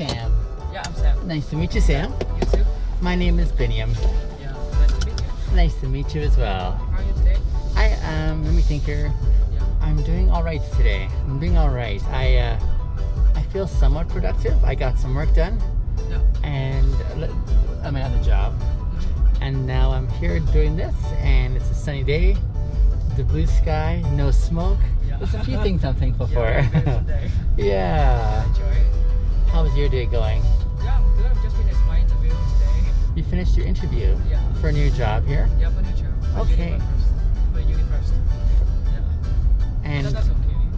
Sam. Yeah, I'm Sam. Nice to meet you, Sam. You too? My name is Biniam. Yeah, nice to meet you. Nice to meet you as well. How are you today? I am, let me think here. Yeah. I'm doing all right today. I'm doing all right. I feel somewhat productive. I got some work done Yeah. and I'm at a job. And now I'm here doing this and it's a sunny day. The blue sky, no smoke. Yeah. There's a few things I'm thankful for. Yeah, beautiful day. Yeah. Enjoy it. How's your day going? Yeah, I'm good. I've just finished my interview today. You finished your interview Yeah. for a new job here? Yeah, for new job. Okay. For uni first. Yeah. And That's okay.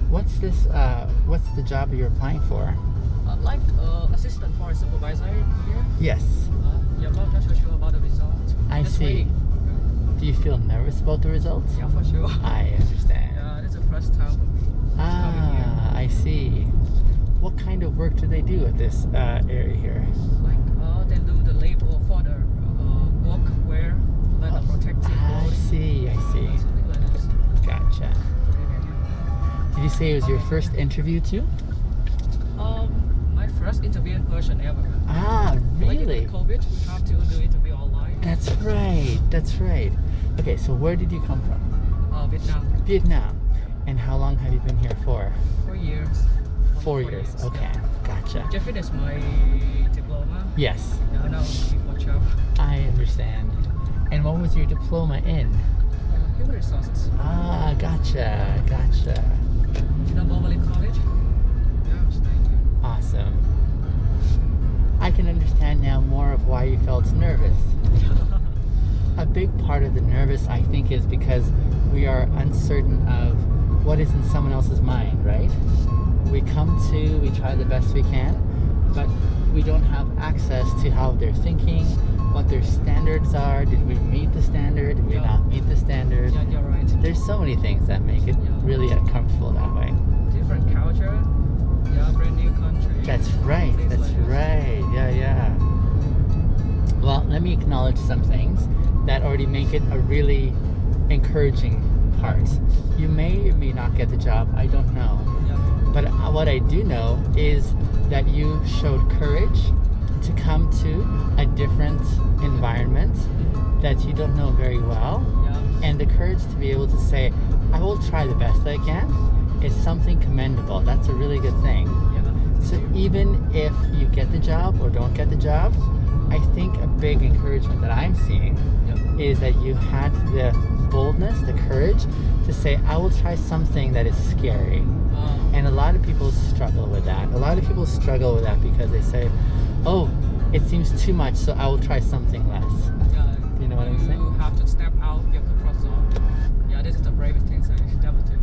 what's the job that you're applying for? Like assistant for a supervisor here. Yes. Yeah, but I'm not so sure about the result. I Just see. waiting. Do you feel nervous about the results? Yeah, for sure. I understand. Yeah, this is the first time for me. coming here. I see. What kind of work do they do at this area here? Like they do the label for the workwear, like the protective I clothing. see, I see. Something like this. Gotcha. Did you say it was your first interview too? My first interview in person ever. Ah, Like really? in COVID, we have to do interview online. That's right, that's right. Okay, so where did you come from? Vietnam, Vietnam. And how long have you been here for? 4 years. 4 years, okay, gotcha. Just finished my diploma. Yes, Yeah, now I'm looking for a job. I understand. And what was your diploma in? Human resources. Ah, gotcha, gotcha. Valley College. Yeah, I'm staying here. Awesome. I can understand now more of why you felt nervous. A big part of the nervous, I think, is because we are uncertain of what is in someone else's mind, right? We try the best we can, but we don't have access to how they're thinking, what their standards are. Did we meet the standard? Did we Yeah. not meet the standard? Yeah, you're right. There's so many things that make it Yeah. really uncomfortable that way. Different culture. Yeah, brand new country. That's right, Things that's like this. right, yeah. Well, let me acknowledge some things that already make it a really encouraging part. You may or may not get the job, I don't know. Yeah. But what I do know is that you showed courage to come to a different environment that you don't know very well, Yeah. and the courage to be able to say, I will try the best I can, is something commendable. That's a really good thing. Yeah. So even if you get the job or don't get the job, I think a big encouragement that I'm seeing Yeah. is that you had the boldness, the courage to say, I will try something that is scary. And a lot of people struggle with that. A lot of people struggle with that because they say, oh, it seems too much, so I will try something less. Yeah. Do you know what I'm saying? You have to step out your comfort zone. Yeah, this is the bravest thing I ever do.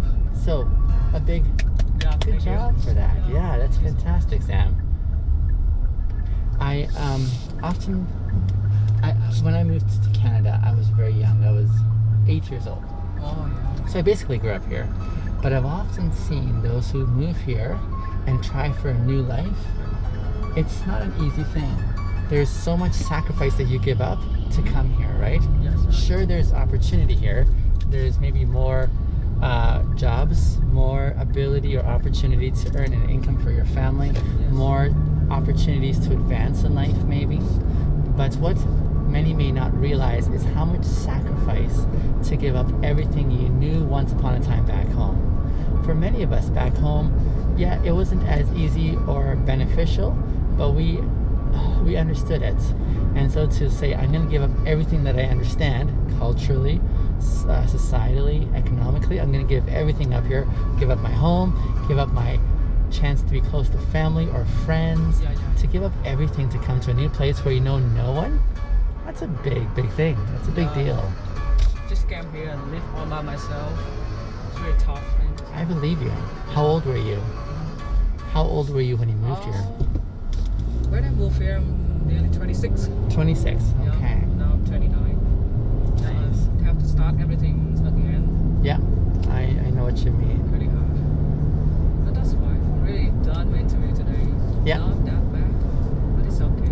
So, a big Yeah, good thank you. job for that. Yeah, that's fantastic, Sam. I when I moved to Canada, I was very young. I was 8 years old. Oh, yeah. So I basically grew up here. But I've often seen those who move here and try for a new life. It's not an easy thing. There's so much sacrifice that you give up to come here, right? Yes. Sure, there's opportunity here. There's maybe more jobs, more ability or opportunity to earn an income for your family, more opportunities to advance in life maybe. But what many may not realize is how much sacrifice to give up everything you knew once upon a time back home. For many of us back home, yeah, it wasn't as easy or beneficial, but we understood it. And so to say, I'm going to give up everything that I understand culturally, societally, economically, I'm going to give everything up here, give up my home, give up my chance to be close to family or friends, Yeah, yeah. to give up everything to come to a new place where you know no one, that's a big thing. That's a big Yeah. deal. Just came here and live all by myself. It's really tough. I believe you. How old were you? How old were you when you moved here? When I moved here, I'm nearly 26. 26. Yeah, Okay. now I'm 29. Nice. Have to start everything again. Yeah, I know what you mean. Pretty hard. But that's fine. I'm really done my interview today. Yeah. Not that bad, but it's okay.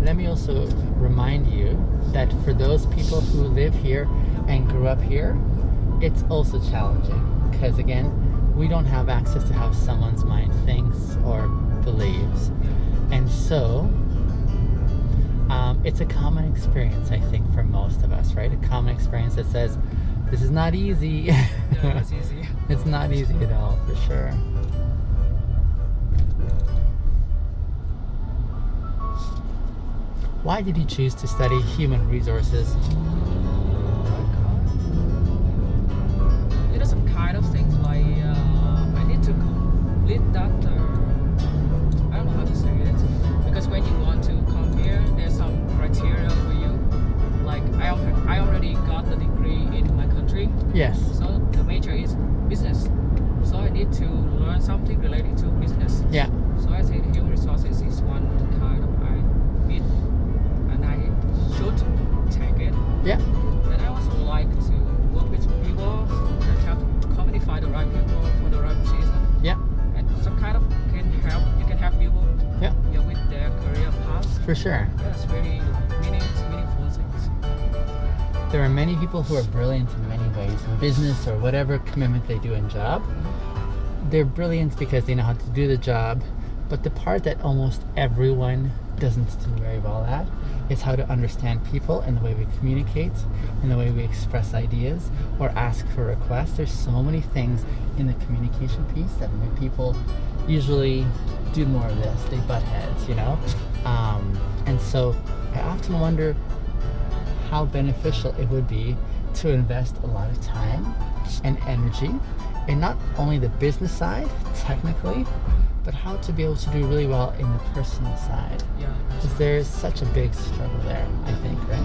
Let me also remind you that for those people who live here and grew up here, it's also challenging because again, we don't have access to how someone's mind thinks or believes. And so it's a common experience, I think, for most of us, right? A common experience that says, this is not easy. Yeah, it's easy. It's not easy at all, for sure. Why did you choose to study human resources? It is some kind of things like I need to complete that. I don't know how to say it, because when you want to come here, there's some criteria for you. Like I already got the degree in my country, Yes. so the major is business. So I need to learn something related to business. Yeah. So I think human resources is one kind of I need, and I should take it. Yeah. And I also like to work with people and help the company find the right people for the right position. Yeah. And some kind of you can help people Yeah. with their career path. For sure. That's really meaningful things. There are many people who are brilliant in many ways in business or whatever commitment they do in job. They're brilliant because they know how to do the job, but the part that almost everyone doesn't do very well at is how to understand people and the way we communicate and the way we express ideas or ask for requests. There's so many things in the communication piece that make people usually do more of this. They butt heads, you know? And so I often wonder how beneficial it would be to invest a lot of time and energy in not only the business side, technically, but how to be able to do really well in the personal side. Yeah. Because there is such a big struggle there, I think, right?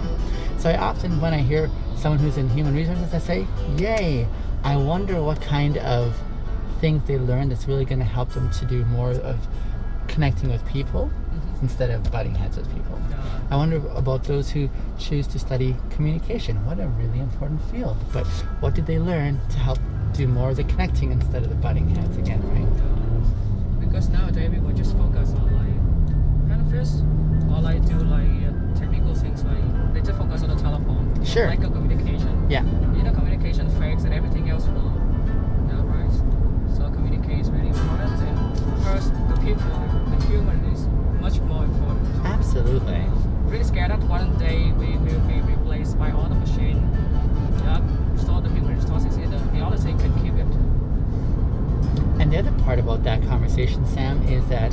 So I often, when I hear someone who's in human resources, I say, yay, I wonder what kind of things they learn that's really going to help them to do more of connecting with people instead of butting heads with people. I wonder about those who choose to study communication. What a really important field. But what did they learn to help do more of the connecting instead of the butting heads again, right? Because nowadays people just focus on like benefits or like do like technical things, like they just focus on the telephone. Sure. Like a communication. Yeah. Communication fakes and everything else will. Yeah, right. So communication is really important, and first the people, the human is much more important. Absolutely. Really scared that one day we will be replaced by all the machine. Yeah, store the human resources in the other thing can keep it. And the other part about that conversation, Sam, is that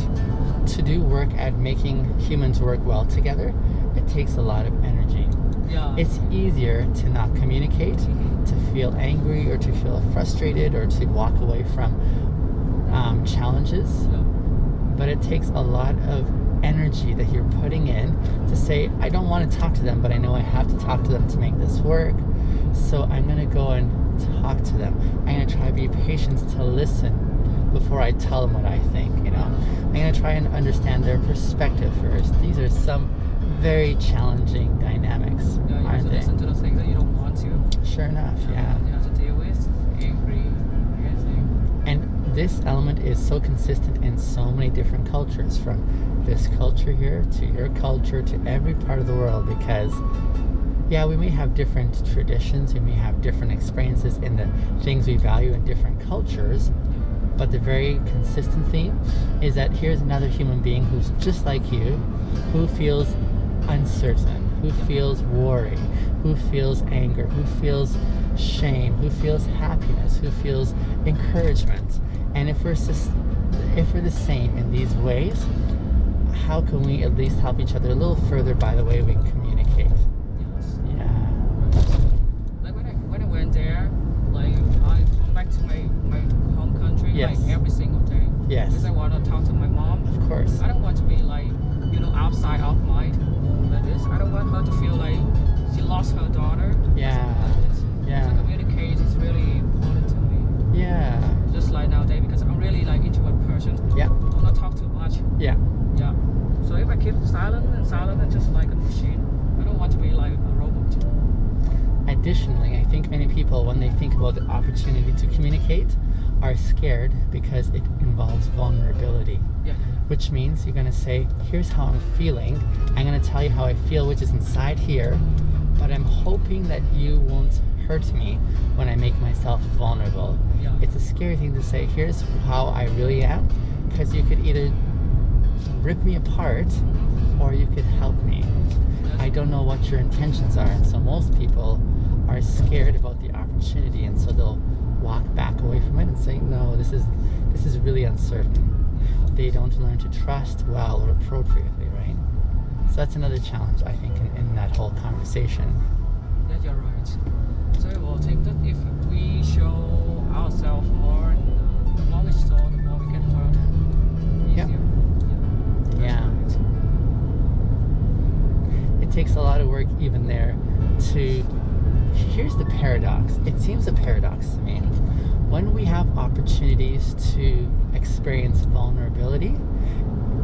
to do work at making humans work well together, it takes a lot of energy. Yeah. It's easier to not communicate, to feel angry or to feel frustrated or to walk away from challenges. Yeah. But it takes a lot of energy that you're putting in to say, I don't want to talk to them, but I know I have to talk to them to make this work. So I'm going to go and talk to them. I'm going to try to be patient to listen before I tell them what I think, you know. I'm going to try and understand their perspective first. These are some very challenging dynamics, Yeah, you have aren't to they? listen to the things that you don't want to. Sure enough, yeah. You have to deal with angry, everything. And this element is so consistent in so many different cultures, from this culture here to your culture to every part of the world, because yeah, we may have different traditions, we may have different experiences in the things we value in different cultures, but the very consistent theme is that here's another human being who's just like you, who feels uncertain, who feels worry, who feels anger, who feels shame, who feels happiness, who feels encouragement. And if we're the same in these ways, how can we at least help each other a little further by the way we communicate? Yes. Yeah. Like when I went there, like I come back to my home country, Yes. like every single day. Yes. Because I want to talk to my mom. Of course. I don't want to be like, outside of mind like this. I don't want her to feel like she lost her daughter. Yeah. Like this. Yeah. So communicate is really important to me. Yeah. Just like nowadays, because I'm really like introvert person. Yeah. I'm not talk too much. Yeah. Yeah. So if I keep silent and just like a machine, I don't want to be like a robot. Additionally, I think many people, when they think about the opportunity to communicate, are scared because it involves vulnerability. Yeah. Which means you're going to say, here's how I'm feeling. I'm going to tell you how I feel, which is inside here, but I'm hoping that you won't hurt me when I make myself vulnerable. Yeah. It's a scary thing to say, here's how I really am, because you could either rip me apart, or you could help me. I don't know what your intentions are. And so most people are scared about the opportunity, and so they'll walk back away from it and say, no, this is really uncertain. They don't learn to trust well or appropriately, right? So that's another challenge, I think, in that whole conversation. Yeah, you're right. So I will think that if we show ourselves more in the knowledge store, the more we can learn Yep. easier. Yeah. It takes a lot of work even there to... Here's the paradox. It seems a paradox to me. When we have opportunities to experience vulnerability,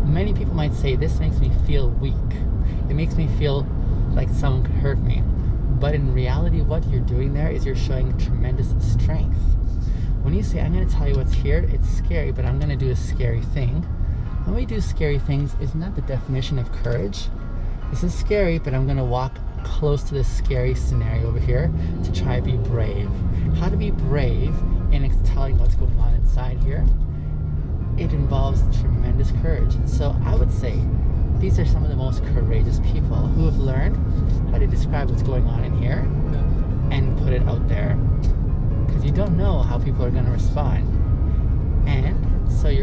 many people might say, this makes me feel weak. It makes me feel like someone could hurt me. But in reality, what you're doing there is you're showing tremendous strength. When you say, I'm going to tell you what's here, it's scary, but I'm going to do a scary thing. When we do scary things, isn't that the definition of courage? This is scary, but I'm going to walk close to this scary scenario over here to try to be brave. How to be brave in telling what's going on inside here, it involves tremendous courage. And so I would say these are some of the most courageous people who have learned how to describe what's going on in here and put it out there, because you don't know how people are going to respond. And so you're